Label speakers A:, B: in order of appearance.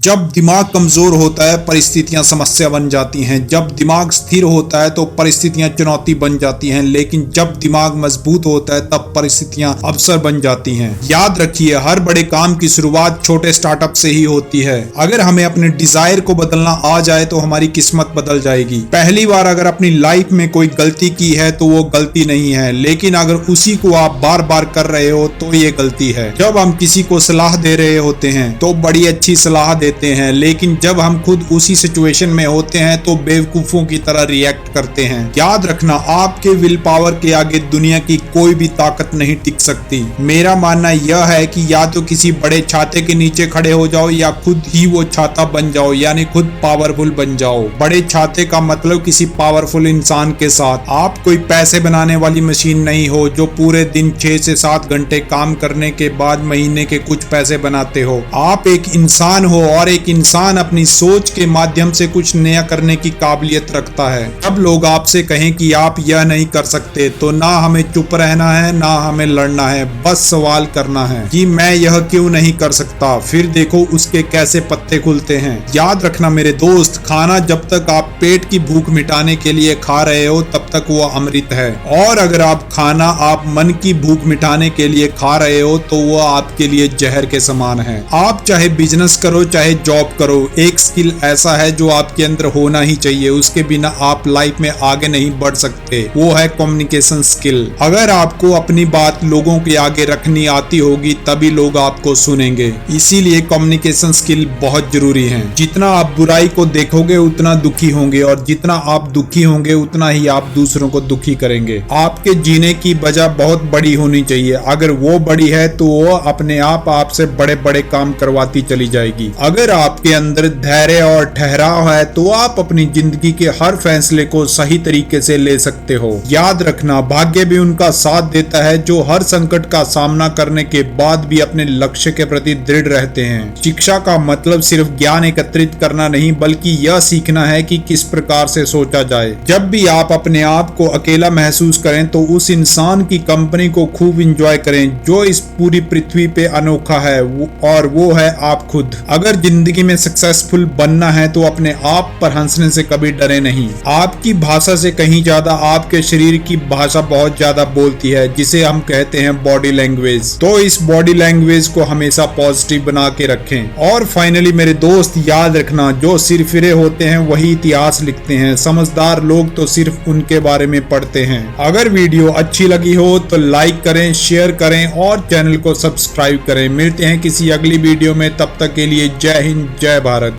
A: जब दिमाग कमजोर होता है परिस्थितियां समस्या बन जाती हैं। जब दिमाग स्थिर होता है तो परिस्थितियां चुनौती बन जाती हैं, लेकिन जब दिमाग मजबूत होता है तब परिस्थितियां अवसर बन जाती हैं। याद रखिए, हर बड़े काम की शुरुआत छोटे स्टार्टअप से ही होती है। अगर हमें अपने डिजायर को बदलना आ जाए तो हमारी किस्मत बदल जाएगी। पहली बार अगर अपनी लाइफ में कोई गलती की है तो वो गलती नहीं है, लेकिन अगर उसी को आप बार बार कर रहे हो तो ये गलती है। जब हम किसी को सलाह दे रहे होते हैं तो बड़ी अच्छी सलाह देते हैं, लेकिन जब हम खुद उसी सिचुएशन में होते हैं तो बेवकूफों की तरह रिएक्ट करते हैं। याद रखना, आपके विल पावर के आगे दुनिया की कोई भी ताकत नहीं टिक सकती। मेरा मानना यह है कि या तो किसी बड़े छाते के नीचे खड़े हो जाओ या खुद ही वो छाता बन जाओ, यानी खुद पावरफुल बन जाओ। बड़े छाते का मतलब किसी पावरफुल इंसान के साथ। आप कोई पैसे बनाने वाली मशीन नहीं हो जो पूरे दिन 6 से 7 घंटे काम करने के बाद महीने के कुछ पैसे बनाते हो। आप एक इंसान हो और एक इंसान अपनी सोच के माध्यम से कुछ नया करने की काबिलियत रखता है। जब लोग आपसे कहें कि आप यह नहीं कर सकते तो ना हमें चुप रहना है ना हमें लड़ना है, बस सवाल करना है कि मैं यह क्यों नहीं कर सकता, फिर देखो उसके कैसे पत्ते खुलते हैं। याद रखना मेरे दोस्त, खाना जब तक आप पेट की भूख मिटाने के लिए खा रहे हो तब तक वो अमृत है, और अगर आप खाना आप मन की भूख मिटाने के लिए खा रहे हो तो वो आपके लिए जहर के समान है। आप चाहे बिजनेस करो चाहे जॉब करो, एक स्किल ऐसा है जो आपके अंदर होना ही चाहिए, उसके बिना आप लाइफ में आगे नहीं बढ़ सकते। वो है कम्युनिकेशन स्किल। अगर आपको अपनी बात लोगों के आगे रखनी आती होगी तभी लोग आपको सुनेंगे, इसीलिए कम्युनिकेशन स्किल बहुत जरूरी है। जितना आप बुराई को देखोगे उतना दुखी होंगे, और जितना आप दुखी होंगे उतना ही आप दूसरों को दुखी करेंगे। आपके जीने की वजह बहुत बड़ी होनी चाहिए। अगर वो बड़ी है तो वो अपने आप आपसे बड़े बड़े काम करवाती चली जाएगी। अगर आपके अंदर धैर्य और ठहराव है तो आप अपनी जिंदगी के हर फैसले को सही तरीके से ले सकते हो। याद रखना, भाग्य भी उनका साथ देता है जो हर संकट का सामना करने के बाद भी अपने लक्ष्य के प्रति दृढ़ रहते हैं। शिक्षा का मतलब सिर्फ ज्ञान एकत्रित करना नहीं, बल्कि यह सीखना है कि किस प्रकार से सोचा जाए। जब भी आप अपने आप को अकेला महसूस करें तो उस इंसान की कंपनी को खूब एंजॉय करें जो इस पूरी पृथ्वी पे अनोखा है, और वो है आप खुद। अगर जिंदगी में सक्सेसफुल बनना है तो अपने आप पर हंसने से कभी डरे नहीं। आपकी भाषा से कहीं ज्यादा आपके शरीर की भाषा बहुत ज्यादा बोलती है, जिसे हम कहते हैं बॉडी लैंग्वेज। तो इस बॉडी लैंग्वेज को हमेशा पॉजिटिव बना के रखें। और फाइनली मेरे दोस्त, याद रखना, जो सिरफिरे होते हैं वही इतिहास लिखते हैं। समझदार लोग तो सिर्फ उनके बारे में पढ़ते हैं। अगर वीडियो अच्छी लगी हो तो लाइक करें, शेयर करें और चैनल को सब्सक्राइब करें। मिलते हैं किसी अगली वीडियो में, तब तक के लिए जय हिंद, जय भारत।